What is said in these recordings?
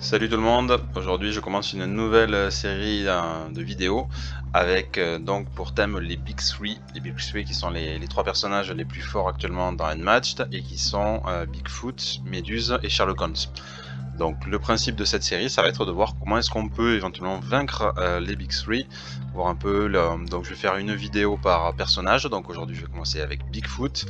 Salut tout le monde, aujourd'hui je commence une nouvelle série de vidéos avec donc pour thème les Big Three. Les Big Three qui sont les trois personnages les plus forts actuellement dans Unmatched et qui sont Bigfoot, Méduse et Sherlock Holmes. Donc le principe de cette série, ça va être de voir comment est-ce qu'on peut éventuellement vaincre les Big Three, voir un peu donc je vais faire une vidéo par personnage. Donc aujourd'hui je vais commencer avec Bigfoot.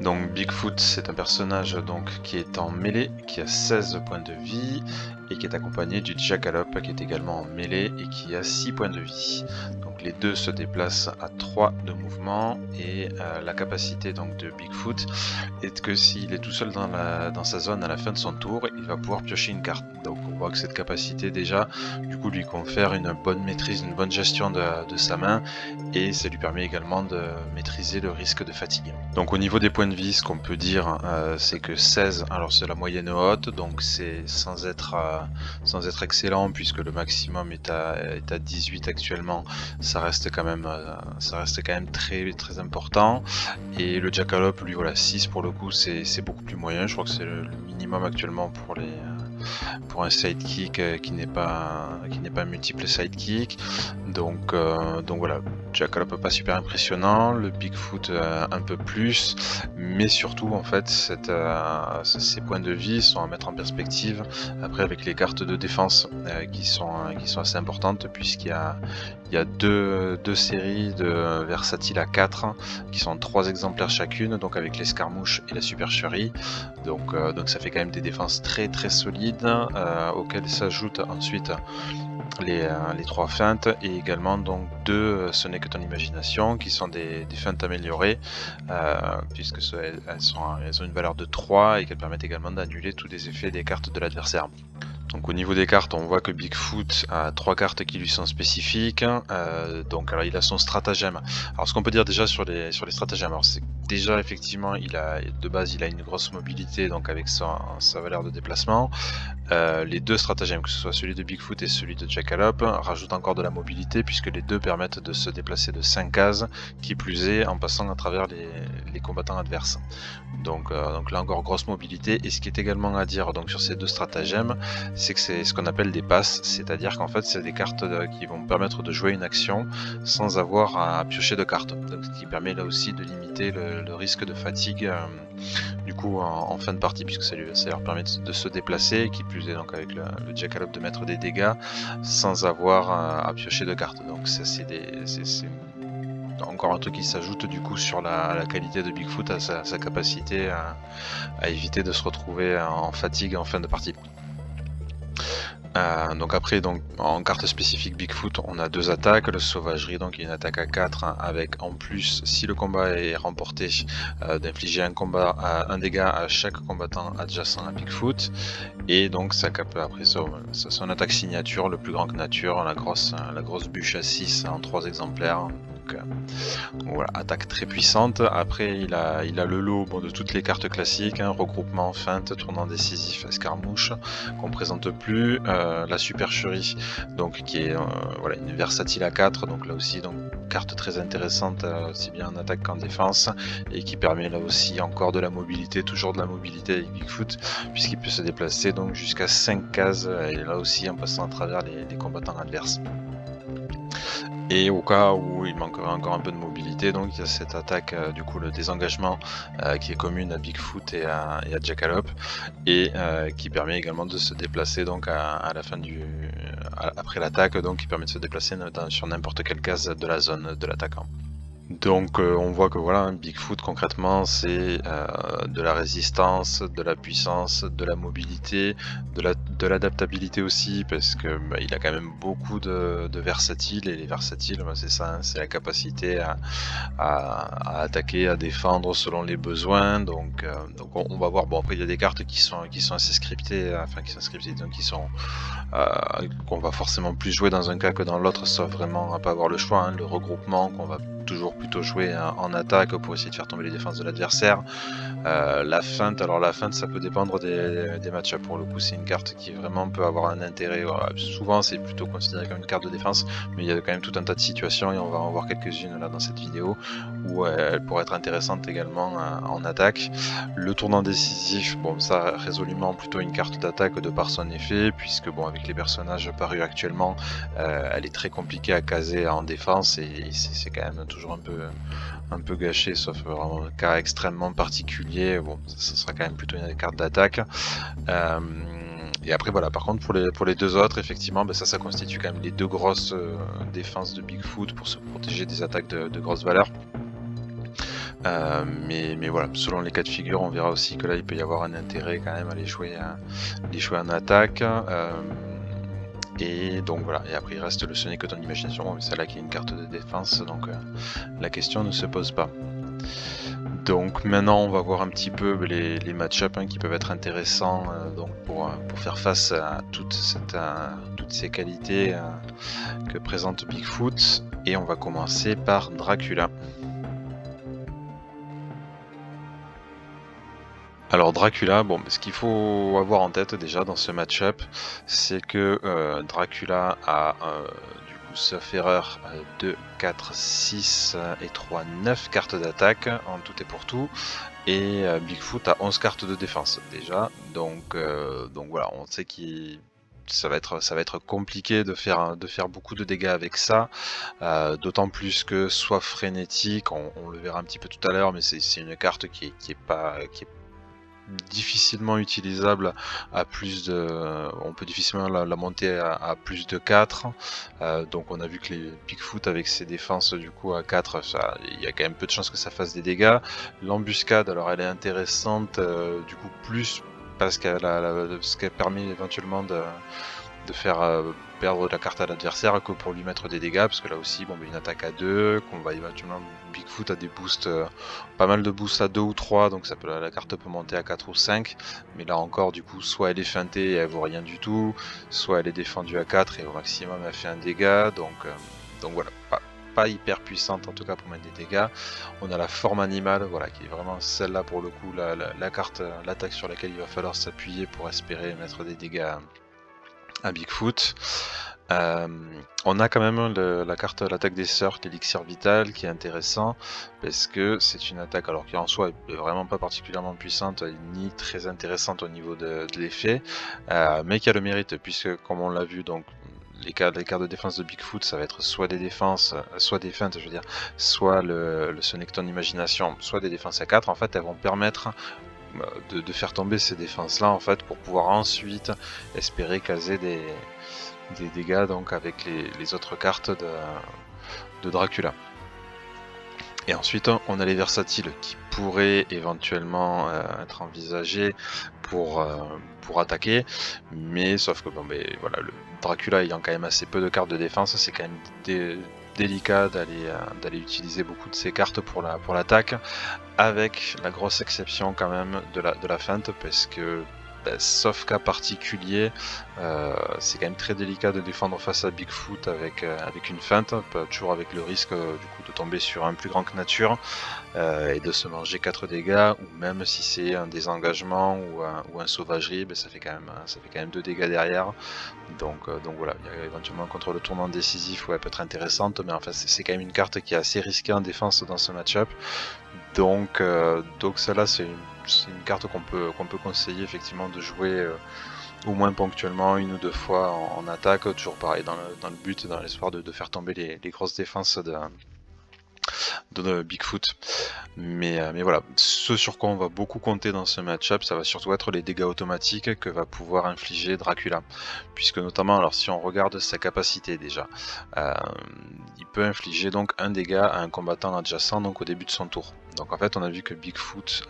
Donc Bigfoot, c'est un personnage donc qui est en mêlée, qui a 16 points de vie et qui est accompagné du Jackalope qui est également en mêlée et qui a 6 points de vie. Donc les deux se déplacent à 3 de mouvement et la capacité donc de Bigfoot est que s'il est tout seul dans sa zone à la fin de son tour, il va pouvoir piocher une carte. Donc on voit que cette capacité déjà du coup lui confère une bonne maîtrise, une bonne gestion de sa main et ça lui permet également de maîtriser le risque de fatigue. Donc au niveau des points de vie, ce qu'on peut dire c'est que 16, alors c'est la moyenne haute, donc c'est sans être excellent puisque le maximum est à 18 actuellement, ça reste quand même très très important. Et le Jackalope lui voilà 6 pour le coup, c'est beaucoup plus moyen, je crois que c'est le minimum actuellement pour un sidekick qui n'est pas multiple sidekick. Donc voilà, Jackalope pas super impressionnant, le Bigfoot un peu plus, mais surtout en fait ces points de vie sont à mettre en perspective après avec les cartes de défense qui sont assez importantes puisqu'il y a deux séries de versatiles à 4 qui sont 3 exemplaires chacune, donc avec l'escarmouche et la supercherie. Donc ça fait quand même des défenses très très solides auxquelles s'ajoutent ensuite les 3 feintes et également donc 2 ce n'est que ton imagination qui sont des feintes améliorées puisque elles ont une valeur de 3 et qu'elles permettent également d'annuler tous les effets des cartes de l'adversaire. Donc au niveau des cartes, on voit que Bigfoot a 3 cartes qui lui sont spécifiques. Donc alors il a son stratagème. Alors ce qu'on peut dire déjà sur les stratagèmes, alors c'est déjà effectivement de base il a une grosse mobilité donc avec sa valeur de déplacement. Les deux stratagèmes, que ce soit celui de Bigfoot et celui de Jackalope, rajoutent encore de la mobilité puisque les deux permettent de se déplacer de 5 cases, qui plus est en passant à travers les combattants adverses. Donc là encore grosse mobilité. Et ce qui est également à dire donc sur ces deux stratagèmes, c'est que c'est ce qu'on appelle des passes, c'est-à-dire qu'en fait c'est des cartes qui vont permettre de jouer une action sans avoir à piocher de cartes. Donc ce qui permet là aussi de limiter le risque de fatigue du coup en fin de partie, puisque ça leur permet de se déplacer, qui plus est donc avec le Jackalope de mettre des dégâts sans avoir à piocher de cartes. Donc ça c'est encore un truc qui s'ajoute du coup sur la qualité de Bigfoot, à sa capacité à éviter de se retrouver en fatigue en fin de partie. Donc après, donc, en carte spécifique Bigfoot, on a 2 attaques, le sauvagerie, donc une attaque à 4 avec en plus, si le combat est remporté, d'infliger un dégât à chaque combattant adjacent à Bigfoot, et donc après son attaque signature, le plus grand que nature, la grosse bûche à 6 en 3 exemplaires. Donc voilà, attaque très puissante. Après il a le lot de toutes les cartes classiques, regroupement, feinte, tournant décisif, escarmouche, qu'on présente plus, la supercherie, donc qui est une versatile à 4, donc là aussi donc carte très intéressante aussi bien en attaque qu'en défense, et qui permet là aussi encore de la mobilité, toujours de la mobilité avec Bigfoot, puisqu'il peut se déplacer donc jusqu'à 5 cases, et là aussi en passant à travers les combattants adverses. Et au cas où il manquerait encore un peu de mobilité, donc il y a cette attaque, du coup le désengagement qui est commune à Bigfoot et à Jackalope, et qui permet également de se déplacer donc à la fin après l'attaque, donc qui permet de se déplacer sur n'importe quelle case de la zone de l'attaquant. Donc on voit que voilà, Bigfoot concrètement c'est de la résistance, de la puissance, de la mobilité, de l'adaptabilité aussi, parce que il a quand même beaucoup de versatiles, et les versatiles c'est ça, c'est la capacité à attaquer, à défendre selon les besoins. Donc on va voir, bon après il y a des cartes qui sont assez scriptées, donc qu'on va forcément plus jouer dans un cas que dans l'autre, sauf vraiment à pas avoir le choix, le regroupement qu'on va toujours plutôt jouer en attaque pour essayer de faire tomber les défenses de l'adversaire. La feinte, alors la feinte ça peut dépendre des matchs, pour le coup c'est une carte qui vraiment peut avoir un intérêt, souvent c'est plutôt considéré comme une carte de défense, mais il y a quand même tout un tas de situations, et on va en voir quelques-unes là dans cette vidéo, où elle pourrait être intéressante également en attaque. Le tournant décisif, bon ça résolument plutôt une carte d'attaque de par son effet, puisque bon avec les personnages parus actuellement, elle est très compliquée à caser en défense et c'est quand même toujours un peu gâché, sauf vraiment un cas extrêmement particulier. Bon, ça sera quand même plutôt une carte d'attaque. Et après voilà, par contre pour les deux autres, effectivement, ça constitue quand même les deux grosses défenses de Bigfoot pour se protéger des attaques de grosse valeur. Mais voilà, selon les cas de figure, on verra aussi que là il peut y avoir un intérêt quand même à les jouer en attaque. Et donc voilà, et après il reste le Sonic Ton Imagination, mais celle-là qui est une carte de défense, donc la question ne se pose pas. Donc maintenant on va voir un petit peu les match-up qui peuvent être intéressants donc pour faire face à toutes ces qualités que présente Bigfoot. Et on va commencer par Dracula. Alors Dracula, bon, ce qu'il faut avoir en tête déjà dans ce match-up, c'est que Dracula a du coup, sauf erreur, 2, 4, 6 et 3, 9 cartes d'attaque en tout et pour tout, et Bigfoot a 11 cartes de défense déjà, donc voilà, on sait qu'il... Ça va être compliqué de faire beaucoup de dégâts avec ça, d'autant plus que soit frénétique, on le verra un petit peu tout à l'heure, mais c'est une carte qui est difficilement utilisable à plus de... On peut difficilement la monter à plus de 4. Donc on a vu que les Bigfoot avec ses défenses du coup à 4, il y a quand même peu de chances que ça fasse des dégâts. L'embuscade, alors elle est intéressante du coup plus parce ce qu'elle permet éventuellement de faire perdre de la carte à l'adversaire que pour lui mettre des dégâts, parce que là aussi une attaque à 2, qu'on va éventuellement... Bigfoot a des boosts, pas mal de boosts à 2 ou 3, donc la carte peut monter à 4 ou 5, mais là encore du coup soit elle est feintée et elle vaut rien du tout, soit elle est défendue à 4 et au maximum elle fait un dégât, donc voilà, pas hyper puissante en tout cas pour mettre des dégâts. On a la forme animale, voilà, qui est vraiment celle-là pour le coup, la carte, l'attaque sur laquelle il va falloir s'appuyer pour espérer mettre des dégâts à Bigfoot. On a quand même la carte l'attaque des sœurs, l'élixir vital, qui est intéressant parce que c'est une attaque alors qui en soi est vraiment pas particulièrement puissante ni très intéressante au niveau de l'effet, mais qui a le mérite puisque comme on l'a vu, donc les cartes de défense de Bigfoot, ça va être soit des défenses, soit des feintes, je veux dire, soit le Sonic Ton Imagination, soit des défenses à 4. En fait, elles vont permettre de faire tomber ces défenses là en fait pour pouvoir ensuite espérer caser des dégâts donc avec les autres cartes de Dracula. Et ensuite on a les versatiles qui pourraient éventuellement être envisagés pour attaquer, mais sauf que voilà, le Dracula ayant quand même assez peu de cartes de défense, c'est quand même délicat d'aller utiliser beaucoup de ces cartes pour l'attaque, avec la grosse exception quand même de la feinte, parce que sauf cas particulier, c'est quand même très délicat de défendre face à Bigfoot avec une feinte, toujours avec le risque du coup de tomber sur un plus grand que nature et de se manger 4 dégâts, ou même si c'est un désengagement ou un sauvagerie, ça fait quand même 2 dégâts derrière. Donc voilà, il y a éventuellement contre le tournant décisif où elle peut être intéressante, mais en fait c'est quand même une carte qui est assez risquée en défense dans ce match-up. Donc celle-là c'est une carte qu'on peut conseiller effectivement de jouer au moins ponctuellement, 1 ou 2 fois en attaque, toujours pareil dans le but, dans l'espoir de faire tomber les grosses défenses de Bigfoot. Mais voilà, ce sur quoi on va beaucoup compter dans ce match-up, ça va surtout être les dégâts automatiques que va pouvoir infliger Dracula, puisque notamment, alors si on regarde sa capacité déjà, il peut infliger donc un dégât à un combattant adjacent donc au début de son tour. Donc en fait on a vu que Bigfoot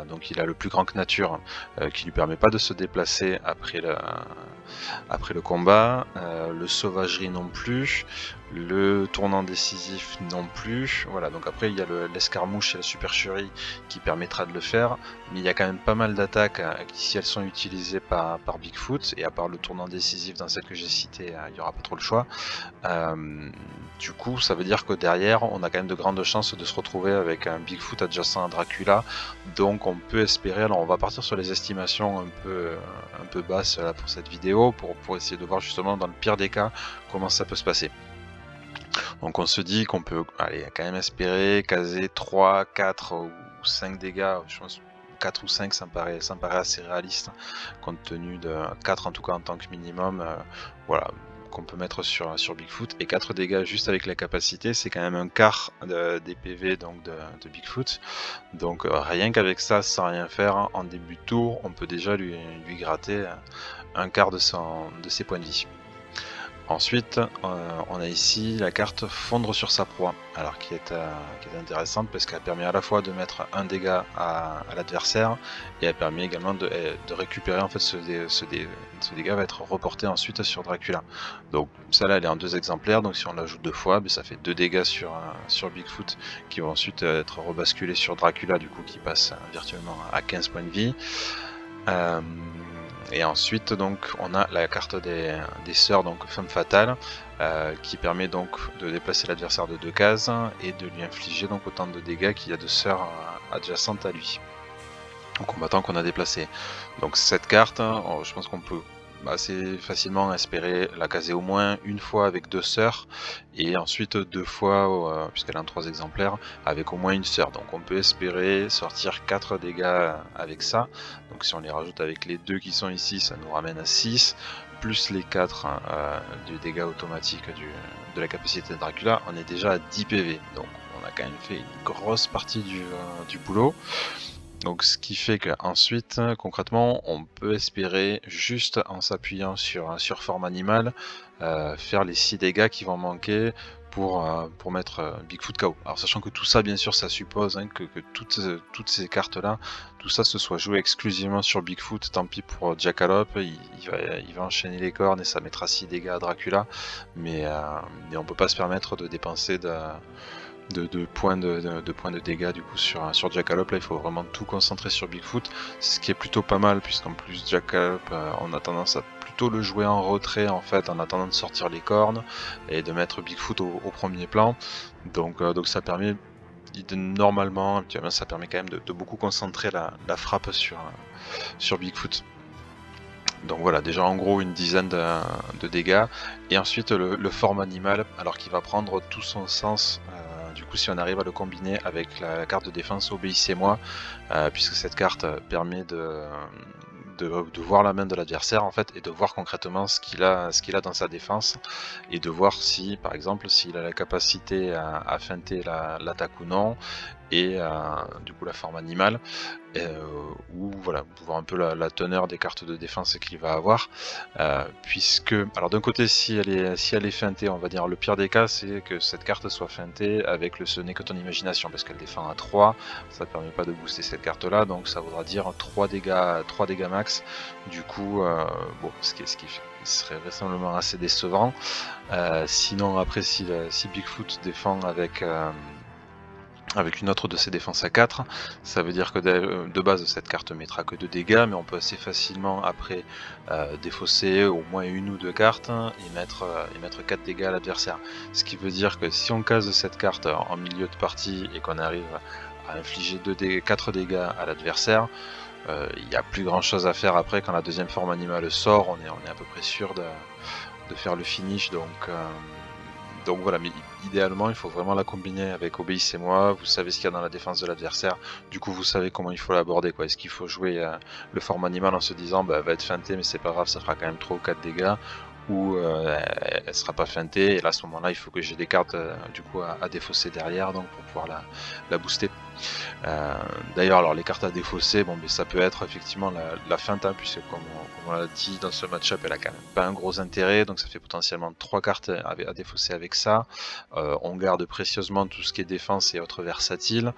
donc il a le plus grand que nature qui lui permet pas de se déplacer après le combat, le sauvagerie non plus, le tournant décisif non plus. Voilà, donc après il y a l'escarmouche et la supercherie qui permettra de le faire, mais il y a quand même pas mal d'attaques qui, si elles sont utilisées par Bigfoot, et à part le tournant décisif dans celle que j'ai citée, il n'y aura pas trop le choix. Du coup ça veut dire que derrière on a quand même de grandes chances de se retrouver avec un Bigfoot adjacent à Dracula, donc on peut espérer, alors on va partir sur les estimations un peu basses là pour cette vidéo, pour essayer de voir justement dans le pire des cas comment ça peut se passer. Donc on se dit qu'on peut quand même espérer caser 3, 4 ou 5 dégâts. Je pense 4 ou 5 ça me paraît assez réaliste, compte tenu de 4 en tout cas en tant que minimum, voilà, qu'on peut mettre sur Bigfoot. Et 4 dégâts juste avec la capacité, c'est quand même un quart des PV donc de Bigfoot. Donc rien qu'avec ça, sans rien faire, en début de tour, on peut déjà lui gratter un quart de ses points de vie. Ensuite, on a ici la carte fondre sur sa proie, alors qui est intéressante parce qu'elle permet à la fois de mettre un dégât à l'adversaire et elle permet également de récupérer en fait ce dégât va être reporté ensuite sur Dracula. Donc celle-là elle est en 2 exemplaires, donc si on l'ajoute 2 fois, ça fait 2 dégâts sur Bigfoot qui vont ensuite être rebasculés sur Dracula, du coup qui passe virtuellement à 15 points de vie. Et ensuite donc on a la carte des sœurs, donc femme fatale, qui permet donc de déplacer l'adversaire de 2 cases et de lui infliger donc autant de dégâts qu'il y a de sœurs adjacentes à lui, au combattant qu'on a déplacé. Donc cette carte, je pense qu'on peut assez facilement espérer la caser au moins une fois avec 2 sœurs et ensuite 2 fois, puisqu'elle est en 3 exemplaires, avec au moins une sœur. Donc on peut espérer sortir 4 dégâts avec ça. Donc si on les rajoute avec les 2 qui sont ici, ça nous ramène à 6, plus les 4 du dégât automatique de la capacité de Dracula, on est déjà à 10 PV. Donc on a quand même fait une grosse partie du boulot. Donc ce qui fait qu'ensuite, concrètement, on peut espérer, juste en s'appuyant sur forme animale, faire les 6 dégâts qui vont manquer pour mettre Bigfoot KO. Alors sachant que tout ça, bien sûr, ça suppose que toutes ces cartes-là, tout ça se soit joué exclusivement sur Bigfoot. Tant pis pour Jackalope, il va enchaîner les cornes et ça mettra 6 dégâts à Dracula. Mais on peut pas se permettre de dépenser de points de dégâts du coup sur Jackalope. Là il faut vraiment tout concentrer sur Bigfoot, ce qui est plutôt pas mal, puisqu'en plus Jackalope on a tendance à plutôt le jouer en retrait en fait, en attendant de sortir les cornes et de mettre Bigfoot au premier plan. Donc ça permet normalement, actuellement, ça permet quand même de beaucoup concentrer la frappe sur Bigfoot. Donc voilà, déjà en gros une dizaine de dégâts, et ensuite le forme animal, alors qu'il va prendre tout son sens du coup si on arrive à le combiner avec la carte de défense Obéissez-moi, puisque cette carte permet de voir la main de l'adversaire en fait, et de voir concrètement ce qu'il a dans sa défense, et de voir si par exemple s'il a la capacité à feinter l'attaque ou non, et du coup la forme animale, ou voilà, pour voir un peu la teneur des cartes de défense qu'il va avoir, puisque alors d'un côté si elle est feintée, on va dire le pire des cas c'est que cette carte soit feintée avec le ce n'est que ton imagination, parce qu'elle défend à 3, ça permet pas de booster cette carte là, donc ça voudra dire 3 dégâts max, du coup bon, ce qui serait vraisemblablement assez décevant. Sinon après si Bigfoot défend avec une autre de ses défenses à 4, ça veut dire que de base cette carte mettra que 2 dégâts, mais on peut assez facilement après défausser au moins une ou 2 cartes et mettre 4 dégâts à l'adversaire. Ce qui veut dire que si on case cette carte en milieu de partie et qu'on arrive à infliger 4 dégâts à l'adversaire, il n'y a plus grand chose à faire après. Quand la deuxième forme animale sort, on est à peu près sûr de faire le finish, donc voilà, mais idéalement il faut vraiment la combiner avec Obéissez-moi. Vous savez ce qu'il y a dans la défense de l'adversaire, du coup vous savez comment il faut l'aborder, quoi. Est-ce qu'il faut jouer le forme animal en se disant elle va être feintée mais c'est pas grave, ça fera quand même 3 ou 4 dégâts, ou elle sera pas feintée, et là à ce moment là il faut que j'ai des cartes du coup à défausser derrière, donc pour pouvoir la booster. D'ailleurs alors les cartes à défausser, bon mais ça peut être effectivement la feinte, puisque comme on l'a dit dans ce match-up, elle a quand même pas un gros intérêt, donc ça fait potentiellement 3 cartes à défausser avec ça. On garde précieusement tout ce qui est défense et autres versatiles.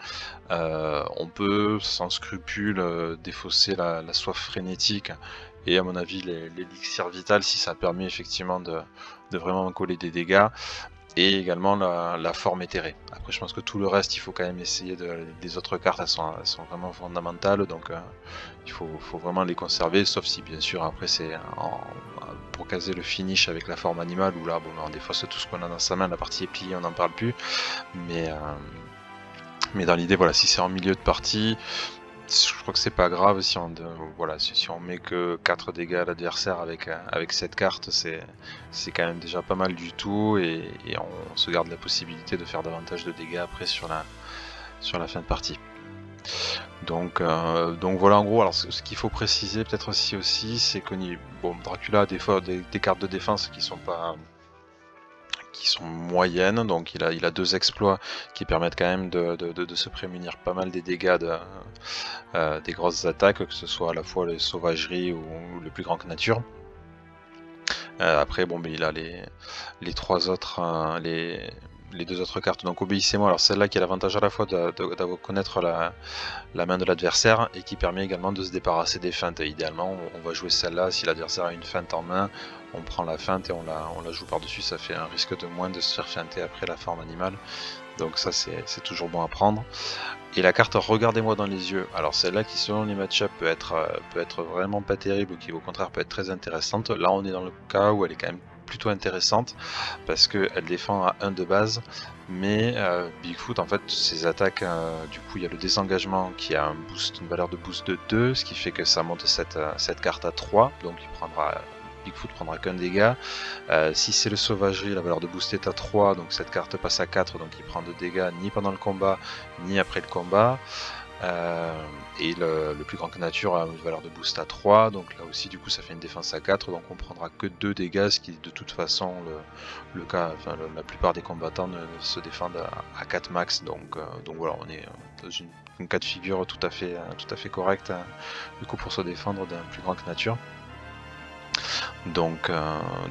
On peut sans scrupule défausser la soif frénétique, et à mon avis l'élixir vital, si ça permet effectivement de vraiment coller des dégâts, et également la forme éthérée. Après je pense que tout le reste il faut quand même essayer des autres cartes, elles sont vraiment fondamentales, donc il faut vraiment les conserver, sauf si bien sûr après c'est pour caser le finish avec la forme animale, où là bon, on défausse tout ce qu'on a dans sa main, la partie est pliée, on n'en parle plus, mais dans l'idée voilà, si c'est en milieu de partie, je crois que c'est pas grave si on, voilà, si on met que 4 dégâts à l'adversaire avec cette carte, c'est quand même déjà pas mal du tout, et on se garde la possibilité de faire davantage de dégâts après sur la fin de partie. Donc voilà, en gros. Alors ce qu'il faut préciser peut-être aussi, c'est que bon, Dracula a des fois des cartes de défense qui sont moyennes, donc il a 2 exploits qui permettent quand même de se prémunir pas mal des dégâts des grosses attaques, que ce soit à la fois les sauvageries ou le plus grand que nature. Après, bon, mais il a les 3 autres, les 2 autres cartes, donc obéissez-moi. Alors celle-là qui a l'avantage à la fois de connaître la main de l'adversaire, et qui permet également de se débarrasser des feintes. Et idéalement, on va jouer celle-là. Si l'adversaire a une feinte en main, on prend la feinte et on la joue par-dessus. Ça fait un risque de moins de se faire feinter après la forme animale. Donc ça, c'est toujours bon à prendre. Et la carte Regardez-moi dans les yeux, alors celle-là qui selon les match-ups peut être vraiment pas terrible, ou qui au contraire peut être très intéressante. Là on est dans le cas où elle est quand même plutôt intéressante, parce qu'elle défend à 1 de base, mais Bigfoot, en fait, ses attaques, du coup il y a le désengagement qui a une valeur de boost de 2, ce qui fait que ça monte cette carte à 3, donc Bigfoot prendra qu'un dégât. Si c'est le sauvagerie, la valeur de boost est à 3, donc cette carte passe à 4, donc il prend de dégâts ni pendant le combat ni après le combat. Et le plus grand que nature a une valeur de boost à 3, donc là aussi du coup ça fait une défense à 4, donc on prendra que 2 dégâts, ce qui de toute façon le cas, enfin la plupart des combattants ne se défendent à 4 max, donc voilà, on est dans une cas de figure tout à fait correct, du coup pour se défendre d'un plus grand que nature. Donc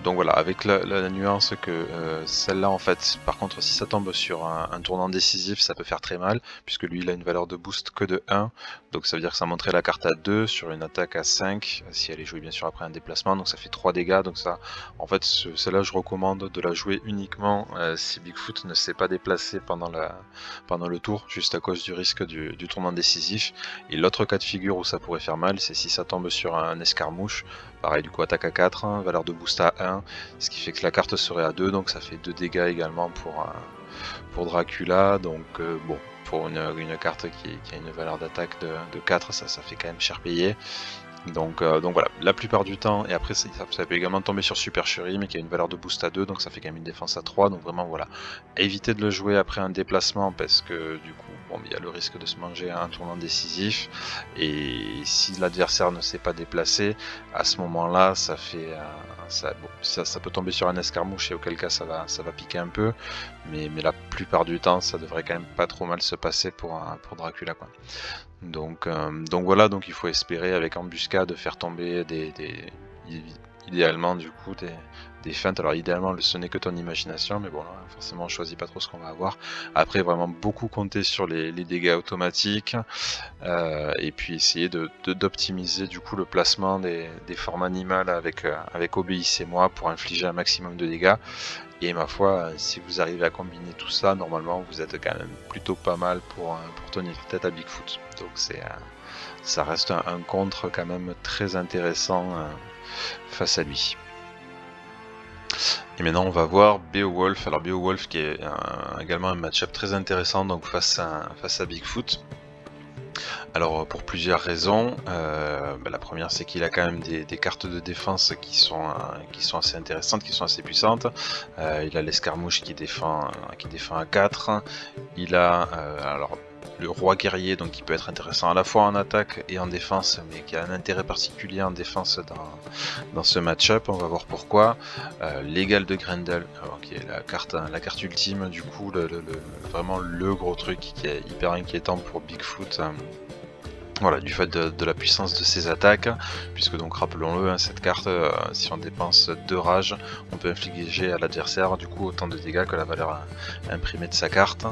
voilà, avec la nuance que celle-là, en fait, par contre, si ça tombe sur un tournant décisif, ça peut faire très mal, puisque lui il a une valeur de boost que de 1, donc ça veut dire que ça monterait la carte à 2 sur une attaque à 5, si elle est jouée bien sûr après un déplacement, donc ça fait 3 dégâts. Donc ça, en fait, celle-là je recommande de la jouer uniquement si Bigfoot ne s'est pas déplacé pendant le tour, juste à cause du risque du tournant décisif. Et l'autre cas de figure où ça pourrait faire mal, c'est si ça tombe sur un escarmouche. Pareil, du coup attaque à 4, valeur de boost à 1, ce qui fait que la carte serait à 2, donc ça fait 2 dégâts également pour Dracula. Donc bon, pour une carte qui a une valeur d'attaque de 4, ça fait quand même cher payé. Donc voilà, la plupart du temps, et après ça peut également tomber sur Supercherie, mais qui a une valeur de boost à 2, donc ça fait quand même une défense à 3, donc vraiment voilà, évitez de le jouer après un déplacement, parce que du coup, bon, il y a le risque de se manger un tournant décisif, et si l'adversaire ne s'est pas déplacé, à ce moment-là, ça peut tomber sur un escarmouche, et auquel cas ça va piquer un peu, mais la plupart du temps, ça devrait quand même pas trop mal se passer pour Dracula, quoi. Donc voilà, donc il faut espérer avec embuscade faire tomber idéalement du coup des feintes. Alors idéalement ce n'est que ton imagination, mais bon là, forcément on choisit pas trop ce qu'on va avoir. Après vraiment beaucoup compter sur les dégâts automatiques, et puis essayer d'optimiser du coup le placement des formes animales avec Obéissez-moi pour infliger un maximum de dégâts. Et ma foi, si vous arrivez à combiner tout ça, normalement vous êtes quand même plutôt pas mal pour tenir tête à Bigfoot. Donc ça reste un contre quand même très intéressant face à lui. Et maintenant on va voir Beowulf. Alors Beowulf qui est également un match-up très intéressant, donc face à Bigfoot. Alors pour plusieurs raisons, la première c'est qu'il a quand même des cartes de défense qui sont assez intéressantes, qui sont assez puissantes. Il a l'escarmouche qui défend à 4, il a alors le roi guerrier, donc qui peut être intéressant à la fois en attaque et en défense, mais qui a un intérêt particulier en défense dans ce match-up, on va voir pourquoi. L'égal de Grendel, qui est la carte ultime, du coup vraiment le gros truc qui est hyper inquiétant pour Bigfoot. Voilà, du fait de la puissance de ses attaques, puisque donc rappelons-le, cette carte, si on dépense 2 rages, on peut infliger à l'adversaire du coup autant de dégâts que la valeur imprimée de sa carte.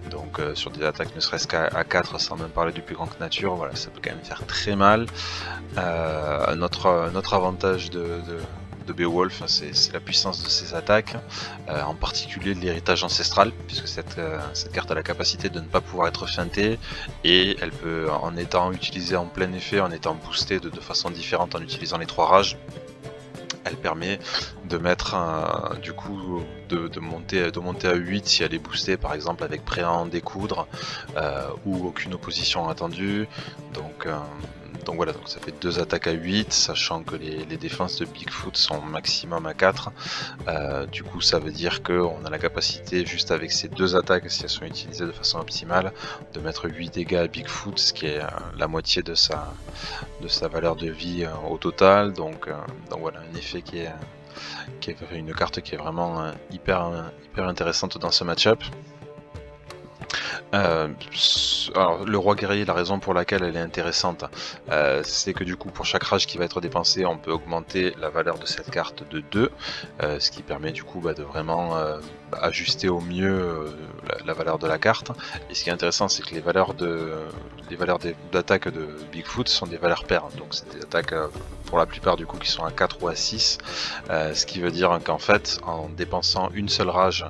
Donc sur des attaques ne serait-ce qu'à 4, sans même parler du plus grand que nature, voilà, ça peut quand même faire très mal. Notre avantage de Beowulf, c'est la puissance de ses attaques, en particulier de l'héritage ancestral, puisque cette carte a la capacité de ne pas pouvoir être feintée, et elle peut, en étant utilisée en plein effet, en étant boostée de façon différente en utilisant les 3 rages, elle permet de mettre du coup de monter à 8 si elle est boostée par exemple avec prêt à en découdre ou aucune opposition attendue. Donc voilà, donc ça fait 2 attaques à 8, sachant que les défenses de Bigfoot sont maximum à 4. Du coup ça veut dire qu'on a la capacité, juste avec ces 2 attaques, si elles sont utilisées de façon optimale, de mettre 8 dégâts à Bigfoot, ce qui est la moitié de sa valeur de vie au total. Donc voilà, un effet qui est une carte qui est vraiment hyper intéressante dans ce match-up. Alors, le roi guerrier, la raison pour laquelle elle est intéressante, c'est que du coup pour chaque rage qui va être dépensé, on peut augmenter la valeur de cette carte de 2, ce qui permet du coup de vraiment ajuster au mieux la valeur de la carte. Et ce qui est intéressant, c'est que les valeurs d'attaque de Bigfoot sont des valeurs paires, donc c'est des attaques pour la plupart du coup qui sont à 4 ou à 6, ce qui veut dire qu'en fait en dépensant une seule rage,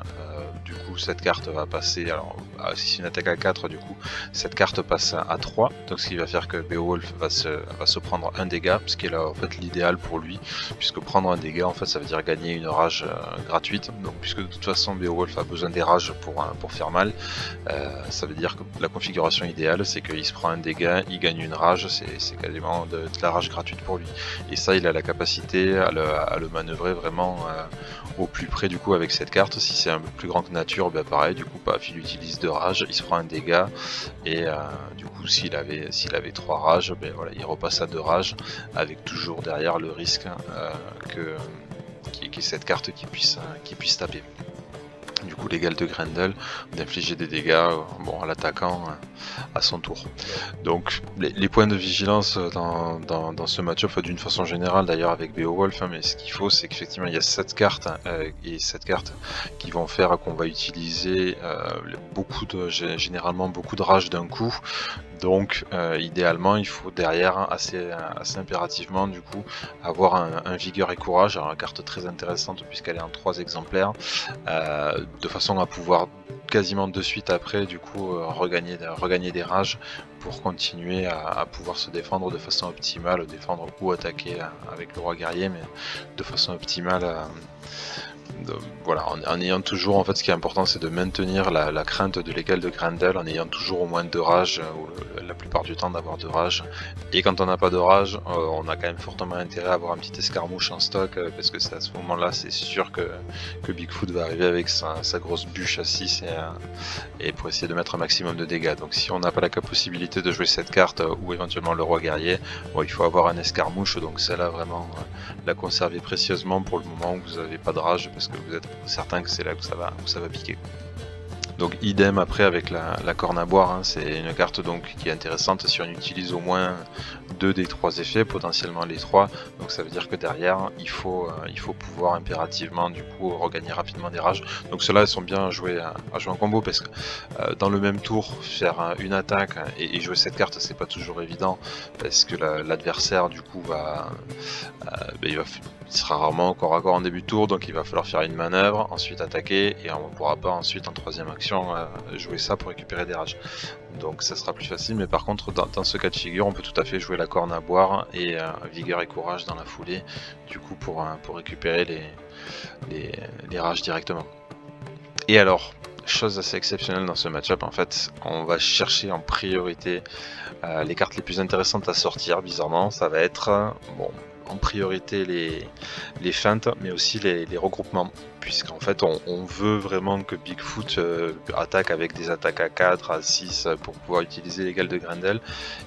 du coup cette carte va passer, alors si c'est une attaque à 4, du coup cette carte passe à 3, donc ce qui va faire que Beowulf va se prendre un dégât, ce qui est là en fait l'idéal pour lui, puisque prendre un dégât en fait ça veut dire gagner une rage gratuite. Donc puisque de toute façon Beowulf a besoin des rages pour faire mal, ça veut dire que la configuration idéale c'est qu'il se prend un dégât, il gagne une rage, c'est quasiment de la rage gratuite pour lui. Et ça il a la capacité à le manœuvrer vraiment au plus près du coup avec cette carte. Si c'est un peu plus grand que nature, pareil, du coup paf, il utilise 2 rages, il se prend un dégât, et du coup s'il avait 3 rages, voilà, il repasse à 2 rages, avec toujours derrière le risque qu'il y ait cette carte qui puisse taper. Du coup l'égal de Grendel, d'infliger des dégâts à l'attaquant à son tour. Donc les points de vigilance dans ce match-up, d'une façon générale d'ailleurs avec Beowulf, mais ce qu'il faut c'est qu'effectivement il y a 7 cartes et 7 cartes qui vont faire qu'on va utiliser généralement beaucoup de rage d'un coup. Donc idéalement il faut derrière assez impérativement du coup avoir un vigueur et courage, alors une carte très intéressante puisqu'elle est en 3 exemplaires, de façon à pouvoir quasiment de suite après du coup regagner des rages pour continuer à pouvoir se défendre de façon optimale, défendre ou attaquer avec le roi guerrier, mais de façon optimale. Voilà, en ayant toujours, en fait ce qui est important c'est de maintenir la crainte de l'égal de Grendel, en ayant toujours au moins 2 rages, ou la plupart du temps d'avoir 2 rages. Et quand on n'a pas de rage, on a quand même fortement intérêt à avoir un petit escarmouche en stock, parce que c'est à ce moment là c'est sûr que Bigfoot va arriver avec sa grosse bûche à 6 et pour essayer de mettre un maximum de dégâts. Donc si on n'a pas la possibilité de jouer cette carte ou éventuellement le roi guerrier, il faut avoir un escarmouche, donc celle-là vraiment la conserver précieusement pour le moment où vous n'avez pas de rage, parce que vous êtes certain que c'est là où ça va piquer. Donc idem après avec la corne à boire, c'est une carte donc qui est intéressante si on utilise au moins 2 des 3 effets, potentiellement les 3, donc ça veut dire que derrière il faut pouvoir impérativement du coup regagner rapidement des rages. Donc ceux-là sont bien à jouer en combo, parce que dans le même tour faire une attaque et jouer cette carte c'est pas toujours évident, parce que l'adversaire du coup il sera rarement corps à corps en début de tour, donc il va falloir faire une manœuvre, ensuite attaquer, et on ne pourra pas ensuite en 3ème action jouer ça pour récupérer des rages. Donc ça sera plus facile, mais par contre dans ce cas de figure on peut tout à fait jouer la corne à boire et vigueur et courage dans la foulée, du coup pour récupérer les rages directement. Et alors, chose assez exceptionnelle dans ce match-up, en fait, on va chercher en priorité les cartes les plus intéressantes à sortir. Bizarrement, ça va être en priorité les feintes, mais aussi les regroupements, puisqu'en fait on veut vraiment que Bigfoot attaque avec des attaques à 4, à 6 pour pouvoir utiliser l'égal de Grendel.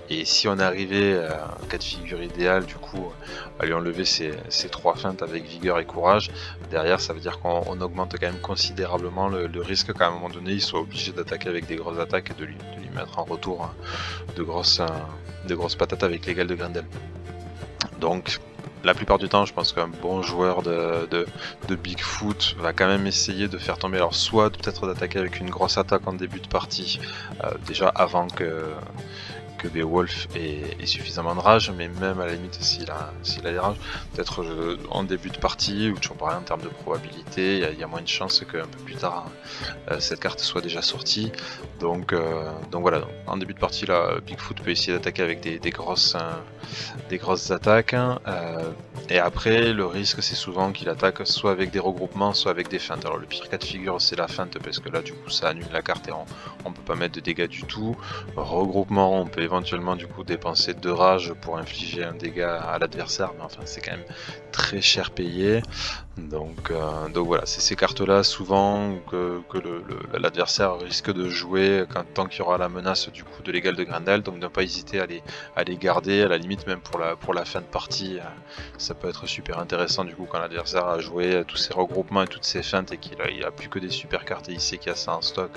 Et si on arrivait à un cas de figure idéal, du coup à lui enlever ces 3 feintes avec vigueur et courage, derrière ça veut dire qu'on augmente quand même considérablement le risque qu'à un moment donné il soit obligé d'attaquer avec des grosses attaques et de lui mettre en retour de grosses patates avec l'égal de Grendel. Donc la plupart du temps, je pense qu'un bon joueur de Bigfoot va quand même essayer de faire tomber, alors soit peut-être d'attaquer avec une grosse attaque en début de partie, déjà avant que que Beowulf ait suffisamment de rage, mais même à la limite s'il a des rages, peut-être en début de partie, ou toujours pareil en termes de probabilité, il y a moins de chances qu'un peu plus tard cette carte soit déjà sortie. Donc voilà, en début de partie là, Bigfoot peut essayer d'attaquer avec des grosses attaques, et après le risque c'est souvent qu'il attaque soit avec des regroupements, soit avec des feintes. Alors le pire cas de figure c'est la feinte, parce que là du coup ça annule la carte et on peut pas mettre de dégâts du tout. Regroupement, on peut éventuellement du coup dépenser 2 rages pour infliger un dégât à l'adversaire, mais enfin c'est quand même très cher payé. Donc voilà, c'est ces cartes là souvent que l'adversaire risque de jouer tant qu'il y aura la menace du coup de l'égal de Grendel, donc ne pas hésiter à les garder, à la limite même pour la fin de partie. Ça peut être super intéressant du coup quand l'adversaire a joué tous ses regroupements et toutes ses feintes et qu'il a plus que des super cartes et il sait qu'il y a ça en stock.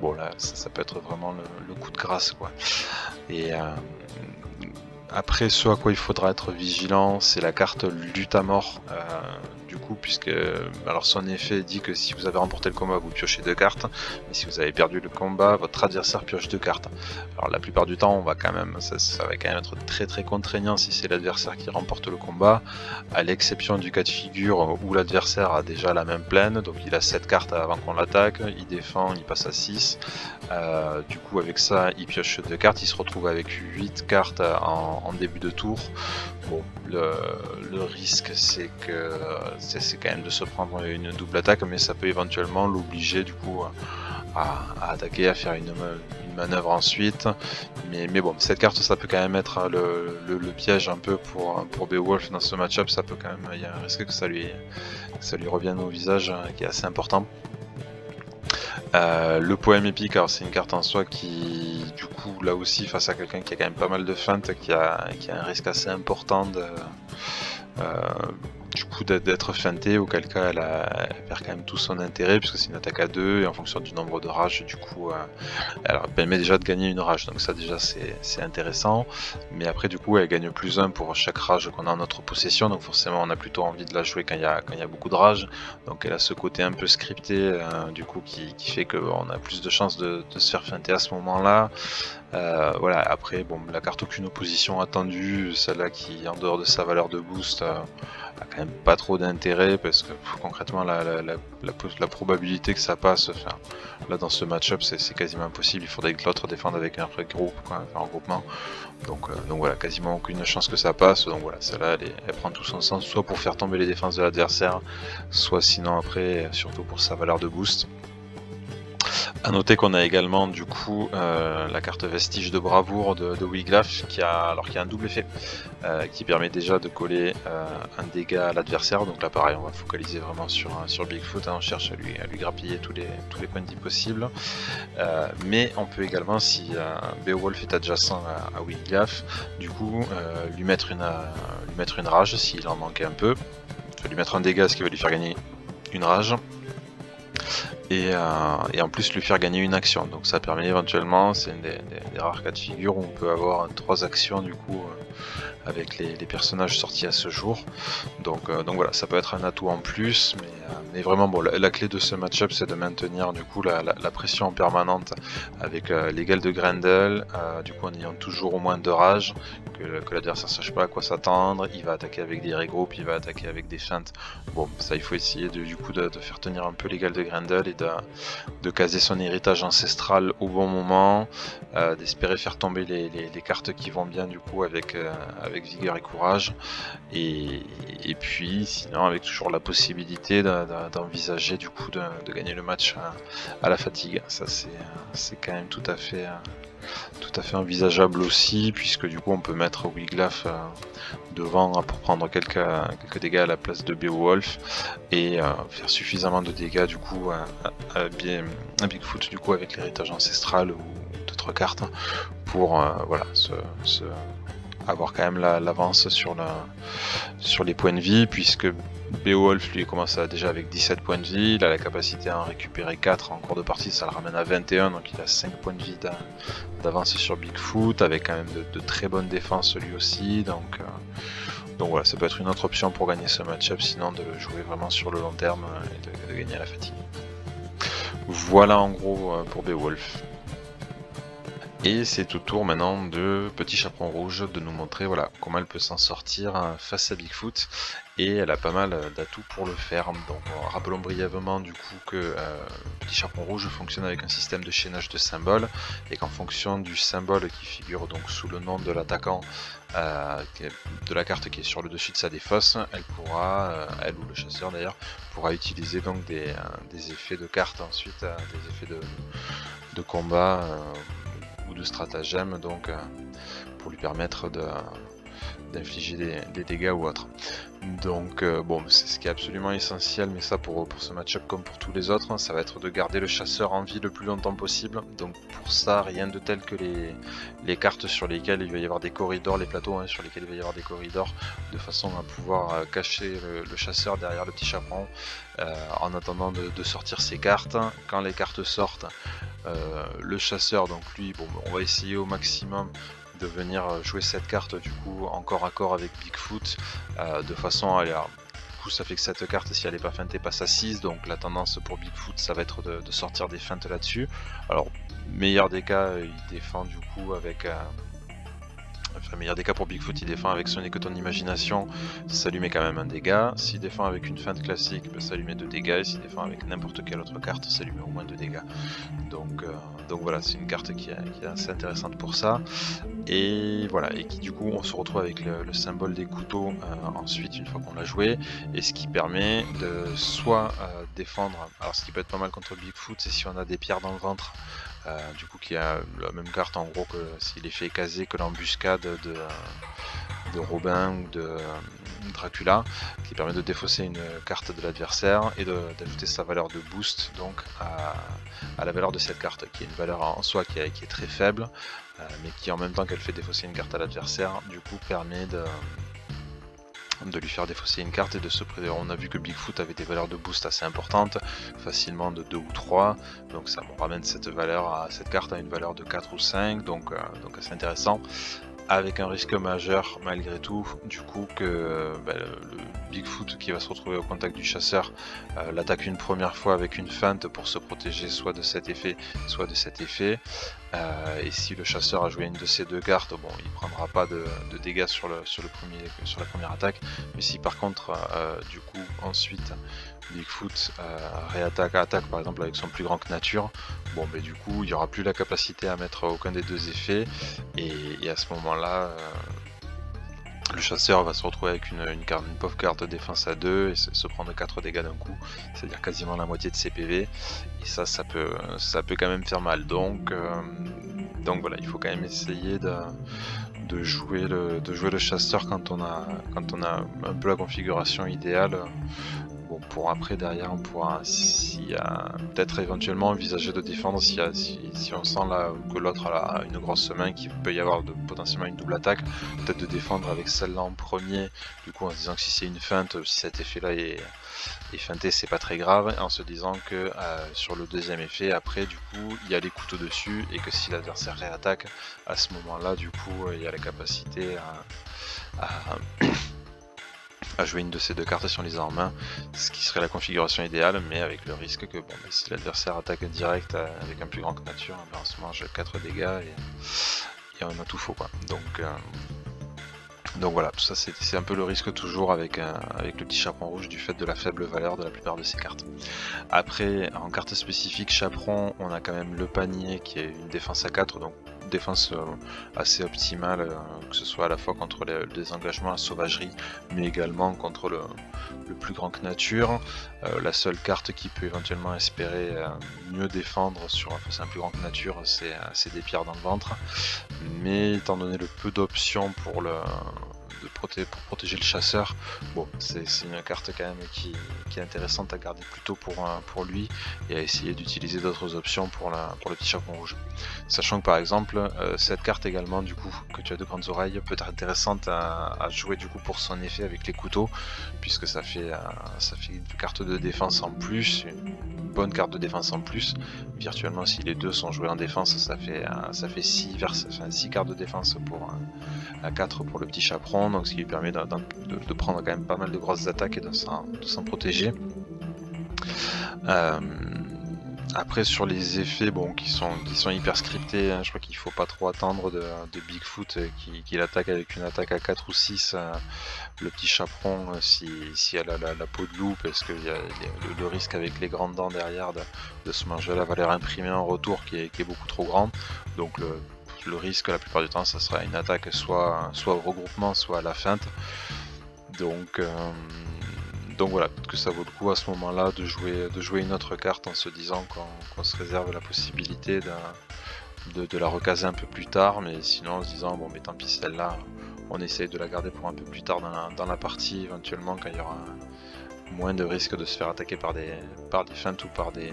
Bon là ça peut être vraiment le coup de grâce quoi. Et après, ce à quoi il faudra être vigilant, c'est la carte lutte à mort, du coup, puisque alors son effet dit que si vous avez remporté le combat, vous piochez 2 cartes, mais si vous avez perdu le combat, votre adversaire pioche 2 cartes. Alors la plupart du temps, on va quand même, ça va quand même être très très contraignant si c'est l'adversaire qui remporte le combat, à l'exception du cas de figure où l'adversaire a déjà la même plaine, donc il a 7 cartes avant qu'on l'attaque, il défend, il passe à 6, du coup avec ça, il pioche 2 cartes, il se retrouve avec 8 cartes en début de tour. Bon, le risque c'est quand même de se prendre une double attaque, mais ça peut éventuellement l'obliger du coup à attaquer, à faire une manœuvre ensuite. Mais bon, cette carte ça peut quand même être le piège un peu pour Beowulf dans ce match-up. Ça peut quand même, il y a un risque que ça lui revienne au visage qui est assez important. Le poème épique, alors c'est une carte en soi qui, du coup, là aussi, face à quelqu'un qui a quand même pas mal de feintes, qui a un risque assez important du coup d'être feinté, auquel cas elle perd quand même tout son intérêt, puisque c'est une attaque à 2, et en fonction du nombre de rages, du coup, elle permet déjà de gagner une rage, donc ça déjà c'est intéressant, mais après du coup elle gagne +1 pour chaque rage qu'on a en notre possession, donc forcément on a plutôt envie de la jouer quand il y a beaucoup de rage, donc elle a ce côté un peu scripté, du coup qui fait qu'on a plus de chances de se faire feinter à ce moment-là. Voilà, après bon, la carte aucune opposition attendue, celle-là qui en dehors de sa valeur de boost a quand même pas trop d'intérêt, parce que concrètement la probabilité que ça passe, enfin, là dans ce match-up c'est quasiment impossible, il faudrait que l'autre défende avec un groupe, quoi, un regroupement, donc voilà, quasiment aucune chance que ça passe, donc voilà, celle-là elle prend tout son sens, soit pour faire tomber les défenses de l'adversaire, soit sinon après surtout pour sa valeur de boost. A noter qu'on a également du coup la carte vestige de bravoure de Wiglaf qui a un double effet qui permet déjà de coller un dégât à l'adversaire. Donc là pareil, on va focaliser vraiment sur Bigfoot, hein, on cherche à lui grappiller tous les points de vie possibles. Mais on peut également, si Beowulf est adjacent à Wiglaf, du coup lui mettre une rage s'il en manquait un peu, lui mettre un dégât, ce qui va lui faire gagner une rage. Et en plus lui faire gagner une action, donc ça permet éventuellement, c'est une des rares cas de figure où on peut avoir 3 actions du coup avec les personnages sortis à ce jour, donc voilà, ça peut être un atout en plus, mais vraiment bon, la clé de ce match-up c'est de maintenir du coup la pression permanente avec l'égal de Grendel, du coup en ayant toujours au moins 2 rages, que l'adversaire sache pas à quoi s'attendre, il va attaquer avec des regroupes, il va attaquer avec des feintes, bon ça il faut essayer de faire tenir un peu l'égal de Grendel et de caser son héritage ancestral au bon moment, d'espérer faire tomber les cartes qui vont bien du coup avec vigueur et courage, et puis sinon avec toujours la possibilité d'envisager du coup de gagner le match à la fatigue. Ça c'est quand même tout à fait envisageable aussi, puisque du coup on peut mettre Wiglaf devant pour prendre quelques dégâts à la place de Beowulf et faire suffisamment de dégâts du coup à Bigfoot du coup avec l'héritage ancestral ou d'autres cartes pour voilà, avoir quand même l'avance sur les points de vie, puisque Beowulf lui commence déjà avec 17 points de vie, il a la capacité à en récupérer 4 en cours de partie, ça le ramène à 21, donc il a 5 points de vie d'avance sur Bigfoot, avec quand même de très bonnes défenses lui aussi, donc voilà, ça peut être une autre option pour gagner ce match-up, sinon de le jouer vraiment sur le long terme et de gagner à la fatigue. Voilà en gros pour Beowulf. Et c'est au tour maintenant de Petit Chaperon Rouge de nous montrer voilà, comment elle peut s'en sortir face à Bigfoot. Et elle a pas mal d'atouts pour le faire. Donc rappelons brièvement du coup que Petit Chaperon Rouge fonctionne avec un système de chaînage de symboles et qu'en fonction du symbole qui figure donc sous le nom de l'attaquant de la carte qui est sur le dessus de sa défausse, elle pourra, elle ou le chasseur d'ailleurs, pourra utiliser donc des effets de cartes ensuite, des effets de combat ou de stratagème donc pour lui permettre d'infliger des dégâts ou autre. Donc bon, c'est ce qui est absolument essentiel, mais ça pour ce match-up comme pour tous les autres, hein, ça va être de garder le chasseur en vie le plus longtemps possible. Donc pour ça, rien de tel que les cartes sur lesquelles il va y avoir des corridors, les plateaux hein, sur lesquels il va y avoir des corridors, de façon à pouvoir cacher le chasseur derrière le petit chaperon en attendant de sortir ses cartes. Quand les cartes sortent, le chasseur, donc lui, bon, on va essayer au maximum de venir jouer cette carte du coup en corps à corps avec Bigfoot de façon à aller. Du coup ça fait que cette carte, si elle n'est pas feintée, passe à 6, donc la tendance pour Bigfoot ça va être de sortir des feintes là-dessus. Alors meilleur des cas il défend du coup avec enfin meilleur des cas pour Bigfoot il défend avec son et que ton imagination, ça lui met quand même un dégât. S'il défend avec une feinte classique, ça lui met 2 dégâts, et s'il défend avec n'importe quelle autre carte, ça lui met au moins 2 dégâts. Donc voilà, c'est une carte qui est assez intéressante pour ça. Et voilà, et qui du coup on se retrouve avec le symbole des couteaux ensuite une fois qu'on l'a joué, et ce qui permet de soit défendre, alors ce qui peut être pas mal contre Bigfoot c'est si on a des pierres dans le ventre, du coup qui a la même carte en gros que s'il est fait caser que l'embuscade de Robin ou de Dracula, qui permet de défausser une carte de l'adversaire et d'ajouter sa valeur de boost donc à la valeur de cette carte, qui est une valeur en soi qui est très faible, mais qui en même temps qu'elle fait défausser une carte à l'adversaire, du coup permet de lui faire défausser une carte et de se préserver. On a vu que Bigfoot avait des valeurs de boost assez importantes, facilement de 2 ou 3, donc ça me ramène cette carte à une valeur de 4 ou 5, donc assez intéressant, avec un risque majeur malgré tout, du coup que le Bigfoot qui va se retrouver au contact du chasseur l'attaque une première fois avec une feinte pour se protéger soit de cet effet, soit de cet effet. Et si le chasseur a joué une de ces deux cartes, bon, il prendra pas de dégâts sur la première attaque. Mais si par contre, du coup, ensuite, Bigfoot attaque par exemple avec son plus grand que nature, bon, ben du coup, il n'y aura plus la capacité à mettre aucun des deux effets. Et à ce moment-là, le chasseur va se retrouver avec une pauvre carte de défense à 2 et se prendre 4 dégâts d'un coup, c'est-à-dire quasiment la moitié de ses PV, et ça peut quand même faire mal. Donc voilà, il faut quand même essayer de jouer le chasseur quand on a un peu la configuration idéale. Bon, pour après derrière on pourra peut-être éventuellement envisager de défendre si on sent là que l'autre a une grosse main, qu'il peut y avoir potentiellement une double attaque, peut-être de défendre avec celle-là en premier, du coup en se disant que si c'est une feinte, si cet effet là est feinté, c'est pas très grave, en se disant que sur le deuxième effet après du coup il y a les couteaux dessus, et que si l'adversaire réattaque à ce moment là du coup il y a la capacité à jouer une de ces deux cartes si on les a en main, ce qui serait la configuration idéale, mais avec le risque que bon, si l'adversaire attaque direct avec un plus grand que nature, on se mange 4 dégâts et on a tout faux quoi. Donc voilà, tout ça c'est un peu le risque toujours avec le petit chaperon rouge, du fait de la faible valeur de la plupart de ces cartes. Après, en carte spécifique chaperon, on a quand même le panier qui est une défense à 4, donc défense assez optimale, que ce soit à la fois contre les désengagements, la sauvagerie, mais également contre le plus grand que nature. La seule carte qui peut éventuellement espérer mieux défendre face à un plus grand que nature, c'est des pierres dans le ventre, mais étant donné le peu d'options pour protéger le chasseur, bon, c'est une carte quand même qui est intéressante à garder plutôt pour lui, et à essayer d'utiliser d'autres options pour le petit chaperon rouge. Sachant que par exemple cette carte également du coup que tu as de grandes oreilles peut être intéressante à jouer du coup pour son effet avec les couteaux, puisque ça fait une carte de défense en plus, une bonne carte de défense en plus. Virtuellement si les deux sont joués en défense, ça fait 6 cartes de défense à 4 pour le petit chaperon, donc ce qui lui permet de prendre quand même pas mal de grosses attaques et de s'en protéger. Après sur les effets qui sont hyper scriptés, hein, je crois qu'il faut pas trop attendre de Bigfoot qu'il attaque avec une attaque à 4 ou 6 le petit chaperon si elle a la peau de loup, parce que le risque avec les grandes dents derrière de se manger la valeur imprimée en retour qui est beaucoup trop grande. Donc le risque la plupart du temps ça sera une attaque soit au regroupement, soit à la feinte. Donc voilà, peut-être que ça vaut le coup à ce moment-là de jouer une autre carte en se disant qu'on se réserve la possibilité de la recaser un peu plus tard, mais sinon en se disant bon mais tant pis, celle-là on essaye de la garder pour un peu plus tard dans la partie, éventuellement quand il y aura moins de risque de se faire attaquer par des feintes ou par des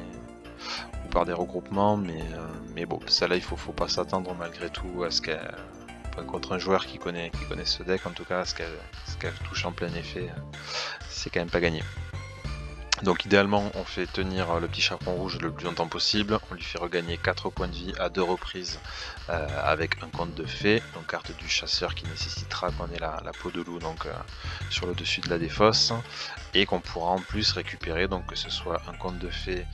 regroupements, mais bon, celle-là il faut pas s'attendre malgré tout à ce qu'elle, contre un joueur qui connaît ce deck, en tout cas, ce qu'elle touche en plein effet, c'est quand même pas gagné. Donc idéalement on fait tenir le petit chaperon rouge le plus longtemps possible, on lui fait regagner 4 points de vie à 2 reprises avec un conte de fée, donc carte du chasseur qui nécessitera qu'on ait la peau de loup donc sur le dessus de la défausse, et qu'on pourra en plus récupérer, donc que ce soit un conte de fée,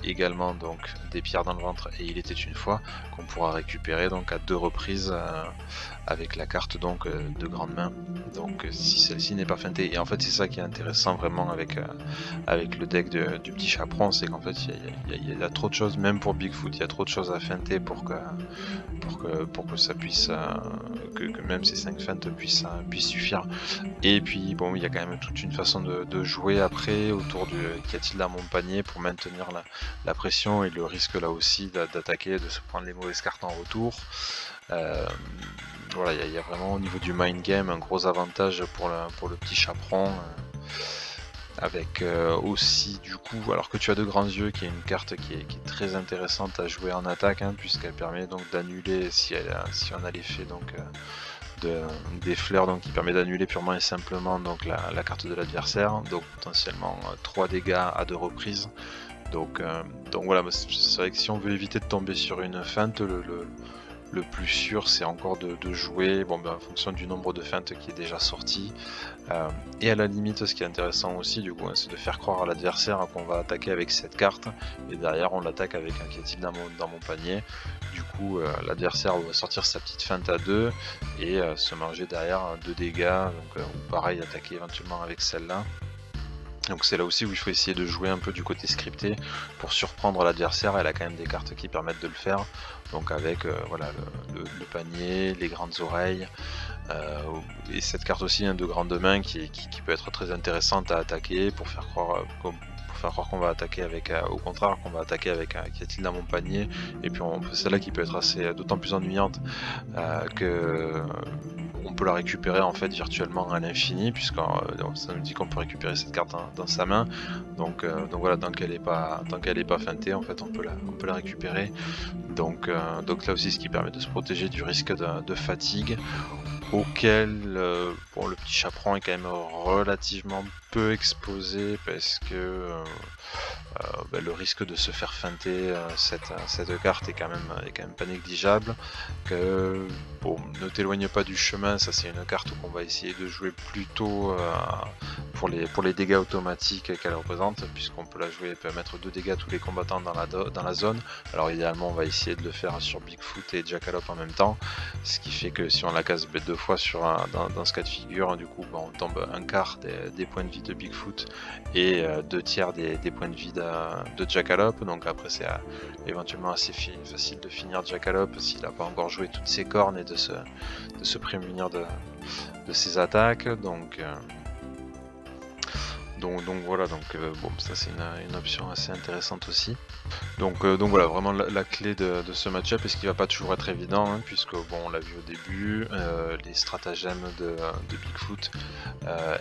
également donc des pierres dans le ventre et il était une fois, qu'on pourra récupérer donc à 2 reprises avec la carte donc de grande main, donc si celle-ci n'est pas feintée. Et en fait c'est ça qui est intéressant vraiment avec le deck du petit chaperon, c'est qu'en fait il y a trop de choses, même pour Bigfoot il y a trop de choses à feinter pour que ça puisse que même ces 5 feintes puissent suffire. Et puis bon, il y a quand même toute une façon de jouer après autour du qu'y a-t-il dans mon panier pour maintenir la pression et le risque là aussi d'attaquer, de se prendre les mauvaises cartes en retour. Voilà, il y a vraiment au niveau du mind game un gros avantage pour le petit chaperon. Avec aussi du coup, alors que tu as de grands yeux, qui est une carte qui est très intéressante à jouer en attaque, hein, puisqu'elle permet donc d'annuler si on a l'effet donc des fleurs, donc qui permet d'annuler purement et simplement donc la carte de l'adversaire, donc potentiellement 3 dégâts à 2 reprises. Donc voilà, c'est vrai que si on veut éviter de tomber sur une feinte, le plus sûr c'est encore de jouer en fonction du nombre de feintes qui est déjà sorti, et à la limite ce qui est intéressant aussi du coup, hein, c'est de faire croire à l'adversaire qu'on va attaquer avec cette carte et derrière on l'attaque avec un qu'y a-t-il dans mon panier. Du coup l'adversaire va sortir sa petite feinte à 2 et se manger derrière 2 dégâts, donc ou pareil attaquer éventuellement avec celle-là. Donc c'est là aussi où il faut essayer de jouer un peu du côté scripté pour surprendre l'adversaire. Elle a quand même des cartes qui permettent de le faire, donc avec voilà, le panier, les grandes oreilles, et cette carte aussi, hein, de grande main qui peut être très intéressante à attaquer pour faire croire qu'on va attaquer avec, au contraire qu'on va attaquer avec qu'y a-t-il dans mon panier, et puis celle-là qui peut être d'autant plus ennuyante que on peut la récupérer en fait virtuellement à l'infini, puisque ça nous dit qu'on peut récupérer cette carte dans sa main, donc voilà, tant qu'elle est pas feintée en fait on peut la récupérer, donc là aussi ce qui permet de se protéger du risque de fatigue auquel le petit chaperon est quand même relativement peu exposé, parce que le risque de se faire feinter cette carte est quand même pas négligeable. Ne t'éloigne pas du chemin, ça c'est une carte qu'on va essayer de jouer plutôt pour les dégâts automatiques qu'elle représente, puisqu'on peut la jouer, elle peut mettre 2 dégâts à tous les combattants dans la zone. Alors idéalement on va essayer de le faire sur Bigfoot et Jackalope en même temps, ce qui fait que si on la casse 2 fois dans ce cas de figure, du coup on tombe un quart des points de vie de Bigfoot et 2 tiers des points de vie de Jackalope. Donc après c'est éventuellement assez facile de finir Jackalope s'il n'a pas encore joué toutes ses cornes et de se prémunir de ses attaques. Donc voilà, ça c'est une option assez intéressante aussi. Donc voilà, vraiment la clé de ce match-up, et ce qui va pas toujours être évident, hein, puisque on l'a vu au début, les stratagèmes de Bigfoot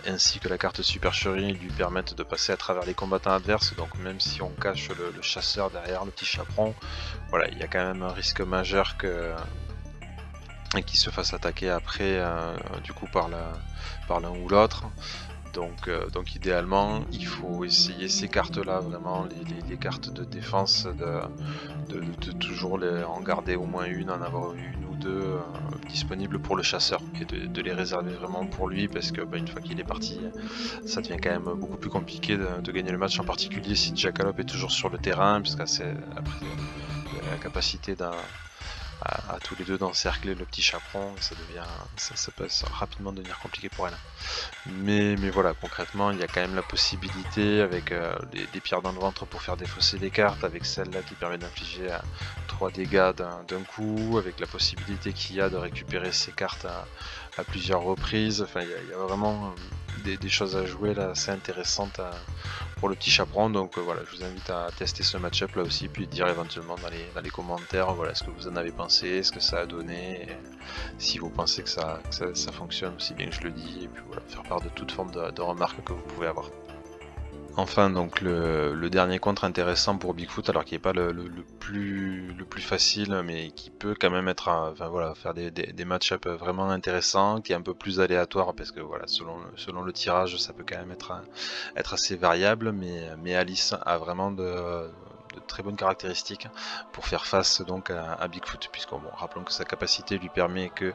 ainsi que la carte supercherie lui permettent de passer à travers les combattants adverses. Donc même si on cache le chasseur derrière le petit chaperon, voilà, il y a quand même un risque majeur qu'il se fasse attaquer après du coup par l'un ou l'autre. Donc idéalement, il faut essayer ces cartes-là, vraiment les cartes de défense, de toujours en garder au moins une, en avoir une ou deux disponibles pour le chasseur, et de les réserver vraiment pour lui, parce que une fois qu'il est parti, ça devient quand même beaucoup plus compliqué de gagner le match, en particulier si Jackalope est toujours sur le terrain, puisque c'est après la capacité à tous les deux d'encercler le petit chaperon, ça peut rapidement devenir compliqué pour elle. Mais voilà, concrètement, il y a quand même la possibilité, avec des pierres dans le ventre pour faire défausser des cartes, avec celle-là qui permet d'infliger 3 dégâts d'un coup, avec la possibilité qu'il y a de récupérer ces cartes à plusieurs reprises. Enfin, il y a vraiment des choses à jouer là assez intéressantes pour le petit chaperon. Donc voilà, je vous invite à tester ce match-up là aussi, puis dire éventuellement dans les commentaires voilà ce que vous en avez pensé, ce que ça a donné, et si vous pensez que ça fonctionne aussi bien que je le dis, et puis voilà, faire part de toute forme de remarques que vous pouvez avoir. Enfin, donc le dernier contre intéressant pour Bigfoot, alors qui n'est pas le plus facile, mais qui peut quand même être, enfin voilà, faire des match-up vraiment intéressants, qui est un peu plus aléatoire, parce que voilà, selon le tirage, ça peut quand même être assez variable, mais Alice a vraiment de très bonnes caractéristiques pour faire face donc à Bigfoot, puisque bon, rappelons que sa capacité lui permet que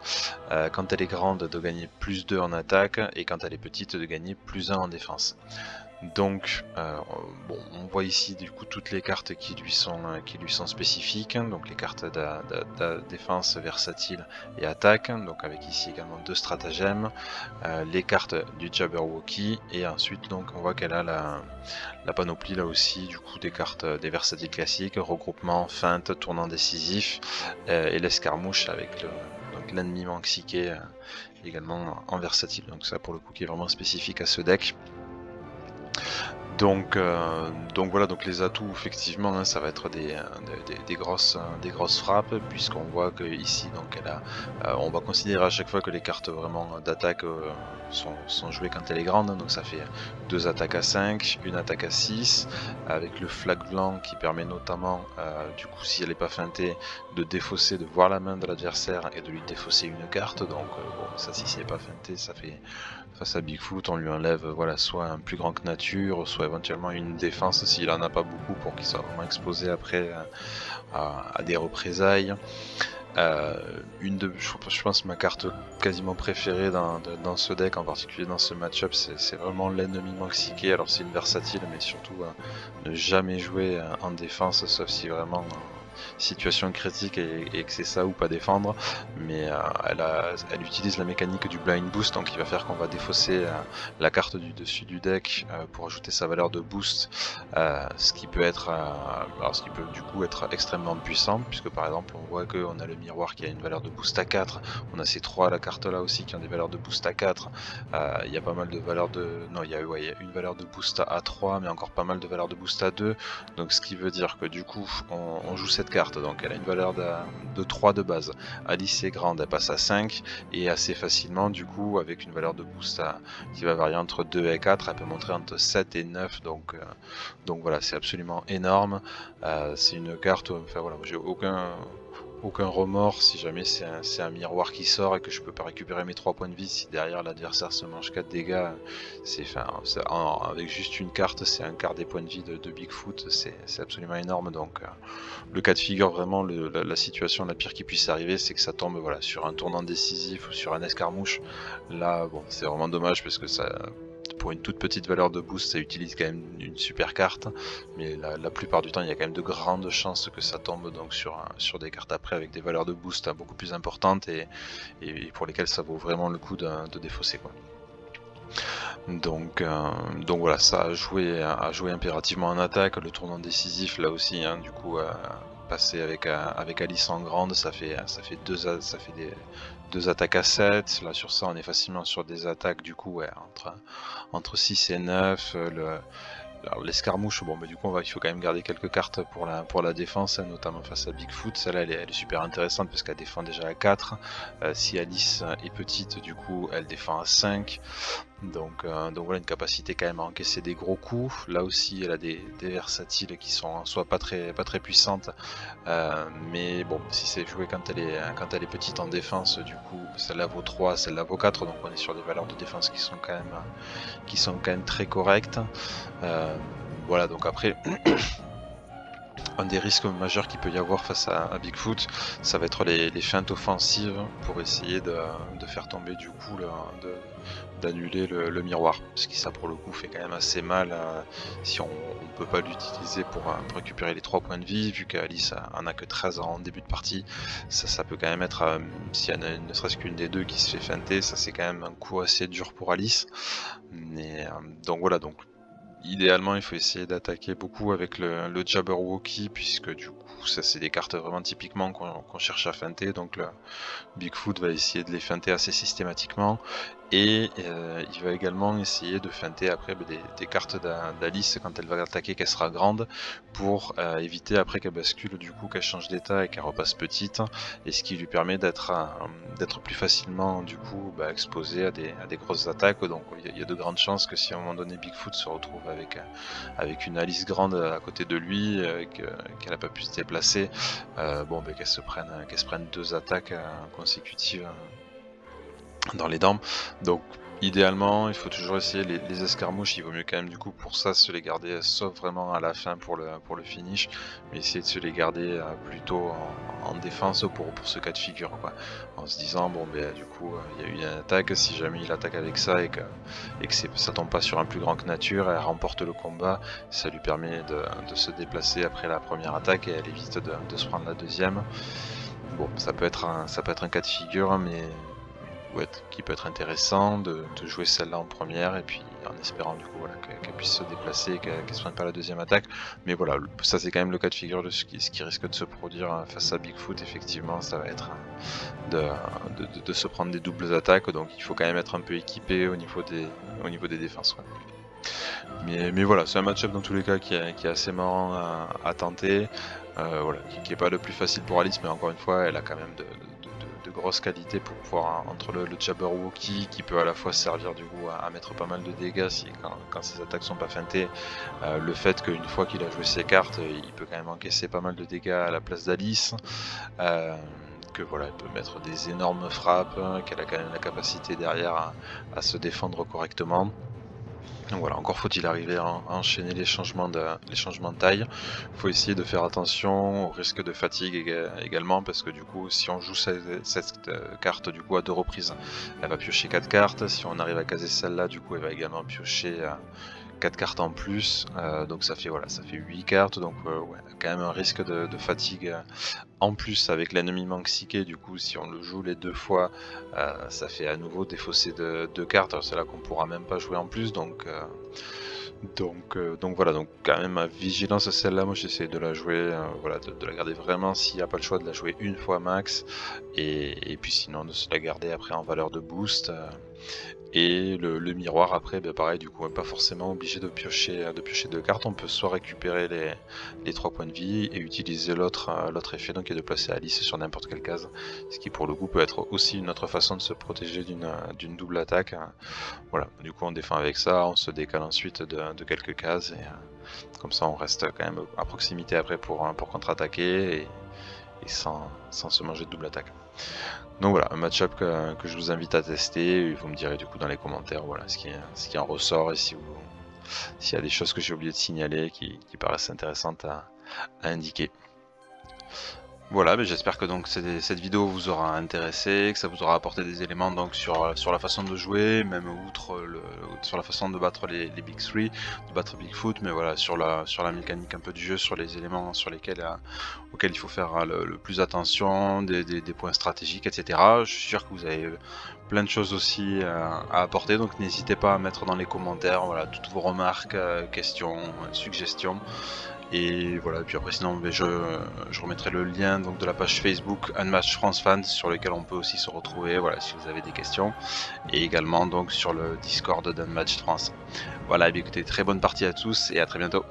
quand elle est grande de gagner plus 2 en attaque, et quand elle est petite de gagner plus 1 en défense. Donc bon, on voit ici du coup toutes les cartes qui lui sont spécifiques, donc les cartes de défense, versatile et attaque, donc avec ici également 2 stratagèmes, les cartes du Jabberwocky, et ensuite donc on voit qu'elle a la panoplie là aussi du coup des cartes des versatiles classiques, regroupement, feinte, tournant décisif, et l'escarmouche avec l'ennemi manxiqué également en versatile, donc ça pour le coup qui est vraiment spécifique à ce deck. Donc voilà, donc les atouts effectivement hein, ça va être des grosses frappes, puisqu'on voit que ici donc on va considérer à chaque fois que les cartes vraiment d'attaque sont jouées quand elle est grande, hein, donc ça fait 2 attaques à 5, une attaque à 6, avec le flag blanc qui permet notamment du coup si elle n'est pas feintée de défausser, de voir la main de l'adversaire et de lui défausser une carte. Donc bon, ça si c'est pas feinté, ça fait face à Bigfoot, on lui enlève voilà, soit un plus grand que nature, soit éventuellement une défense s'il en a pas beaucoup, pour qu'il soit vraiment exposé après à des représailles. Je pense ma carte quasiment préférée dans ce deck, en particulier dans ce match-up, c'est vraiment l'ennemi manxiqué. Alors c'est une versatile, mais surtout ne jamais jouer en défense, sauf si vraiment situation critique et que c'est ça ou pas défendre, mais elle utilise la mécanique du blind boost, donc il va faire qu'on va défausser la carte du dessus du deck pour ajouter sa valeur de boost, ce qui peut du coup être extrêmement puissant, puisque par exemple on voit qu'on a le miroir qui a une valeur de boost à 4, on a ces 3 la carte là aussi qui ont des valeurs de boost à 4, il y a pas mal de valeurs il y a une valeur de boost à 3, mais encore pas mal de valeurs de boost à 2, donc ce qui veut dire que du coup on joue cette carte, donc elle a une valeur de 3 de base. Alice est grande, elle passe à 5, et assez facilement du coup avec une valeur de boost qui va varier entre 2 et 4, elle peut monter entre 7 et 9, donc voilà, c'est absolument énorme. C'est une carte, enfin voilà, j'ai aucun remords si jamais c'est un miroir qui sort et que je peux pas récupérer mes 3 points de vie. Si derrière l'adversaire se mange 4 dégâts, avec juste une carte, c'est un quart des points de vie de Bigfoot, c'est absolument énorme. Donc le cas de figure, vraiment la situation la pire qui puisse arriver, c'est que ça tombe voilà, sur un tournant décisif ou sur un escarmouche. Là bon, c'est vraiment dommage, parce que pour une toute petite valeur de boost, ça utilise quand même une super carte, mais la plupart du temps, il y a quand même de grandes chances que ça tombe donc sur des cartes après avec des valeurs de boost beaucoup plus importantes, et pour lesquelles ça vaut vraiment le coup de défausser, quoi. Donc voilà, ça a joué impérativement en attaque. Le tournant décisif là aussi, hein, du coup passer avec Alice en grande, ça fait deux attaques à 7. Là sur ça on est facilement sur des attaques du coup entre 6 et 9. Alors l'escarmouche, bon, mais du coup il faut quand même garder quelques cartes pour la défense, hein, notamment face à Bigfoot. Celle-là elle est super intéressante parce qu'elle défend déjà à 4. Si Alice est petite, du coup elle défend à 5. Donc voilà, une capacité quand même à encaisser des gros coups. Là aussi, elle a des versatiles qui sont soit pas très puissantes, mais bon, si c'est joué quand elle est petite en défense, du coup, celle-là vaut 3, celle-là vaut 4, donc on est sur des valeurs de défense qui sont quand même très correctes. Voilà, donc après, un des risques majeurs qu'il peut y avoir face à Bigfoot, ça va être les feintes offensives pour essayer de faire tomber du coup d'annuler le miroir, parce que ça pour le coup fait quand même assez mal si on peut pas l'utiliser pour récupérer les 3 points de vie, vu qu'Alice en a que 13 en début de partie. Ça peut quand même être, s'il y en a ne serait-ce qu'une des deux qui se fait feinter, ça c'est quand même un coup assez dur pour Alice. Mais donc voilà, donc idéalement, il faut essayer d'attaquer beaucoup avec le Jabberwocky, puisque du coup, ça c'est des cartes vraiment typiquement qu'on cherche à feinter, donc le Bigfoot va essayer de les feinter assez systématiquement, et il va également essayer de feinter après des cartes d'Alice quand elle va attaquer, qu'elle sera grande, pour éviter après qu'elle bascule, du coup qu'elle change d'état et qu'elle repasse petite, et ce qui lui permet d'être plus facilement du coup exposé à des grosses attaques. Donc il y a de grandes chances que si à un moment donné Bigfoot se retrouve avec une Alice grande à côté de lui, qu'elle n'a pas pu se déplacer, qu'elle se prenne 2 attaques consécutives dans les dents. Donc idéalement, il faut toujours essayer les escarmouches, il vaut mieux quand même du coup pour ça se les garder, sauf vraiment à la fin pour le finish, mais essayer de se les garder plutôt en défense pour ce cas de figure, quoi. En se disant du coup il y a eu une attaque, si jamais il attaque avec ça et que ça tombe pas sur un plus grand que nature, elle remporte le combat, ça lui permet de se déplacer après la première attaque et elle évite de se prendre la deuxième. Bon, ça peut être un cas de figure, mais ouais, qui peut être intéressant de jouer celle-là en première, et puis en espérant du coup qu'elle puisse se déplacer, qu'elle se prenne pas la deuxième attaque. Mais voilà, ça c'est quand même le cas de figure de ce qui risque de se produire face à Bigfoot. Effectivement, ça va être de se prendre des doubles attaques, donc il faut quand même être un peu équipé au niveau des défenses. Ouais. Mais voilà, c'est un match-up dans tous les cas qui est assez marrant à tenter, voilà, qui est pas le plus facile pour Alice, mais encore une fois, elle a quand même de grosses qualités pour pouvoir, entre le Jabberwocky qui peut à la fois servir du coup à mettre pas mal de dégâts quand ses attaques sont pas feintées, le fait qu'une fois qu'il a joué ses cartes, il peut quand même encaisser pas mal de dégâts à la place d'Alice, que voilà, elle peut mettre des énormes frappes, qu'elle a quand même la capacité derrière à se défendre correctement. Donc voilà, encore faut-il arriver à enchaîner les changements de taille. Il faut essayer de faire attention au risque de fatigue également, parce que du coup, si on joue cette carte du coup à 2 reprises, elle va piocher 4 cartes. Si on arrive à caser celle-là, du coup, elle va également piocher 4 cartes en plus. Donc ça fait 8 cartes. Donc ouais, quand même un risque de fatigue. En plus, avec l'ennemi Manxiqué, du coup, si on le joue les 2 fois, ça fait à nouveau défausser de 2 cartes. C'est là qu'on pourra même pas jouer en plus, donc voilà, donc quand même à vigilance celle-là, moi j'essaie de la jouer, voilà, de la garder vraiment s'il n'y a pas le choix, de la jouer une fois max, et puis sinon de se la garder après en valeur de boost. Et le miroir après, pareil, du coup, on n'est pas forcément obligé de piocher 2 cartes. On peut soit récupérer les 3 points de vie et utiliser l'autre effet, donc qui est de placer Alice sur n'importe quelle case. Ce qui pour le coup peut être aussi une autre façon de se protéger d'une double attaque. Voilà, du coup on défend avec ça, on se décale ensuite de quelques cases, et comme ça on reste quand même à proximité après pour contre-attaquer, et sans se manger de double attaque. Donc voilà, un match-up que je vous invite à tester, et vous me direz du coup dans les commentaires voilà, ce qui en ressort, et s'il y a des choses que j'ai oublié de signaler qui paraissent intéressantes à indiquer. Voilà, j'espère que donc cette vidéo vous aura intéressé, que ça vous aura apporté des éléments donc sur la façon de jouer, même outre sur la façon de battre les Big 3, de battre Bigfoot, mais voilà, sur la mécanique un peu du jeu, sur les éléments sur lesquels auxquels il faut faire le plus attention, des points stratégiques, etc. Je suis sûr que vous avez plein de choses aussi à apporter, donc n'hésitez pas à mettre dans les commentaires voilà, toutes vos remarques, questions, suggestions. Et voilà, et puis après sinon je remettrai le lien donc de la page Facebook Unmatched France Fans, sur lequel on peut aussi se retrouver voilà, si vous avez des questions, et également donc sur le Discord d'Unmatched France. Voilà, et bien écoutez, très bonne partie à tous et à très bientôt.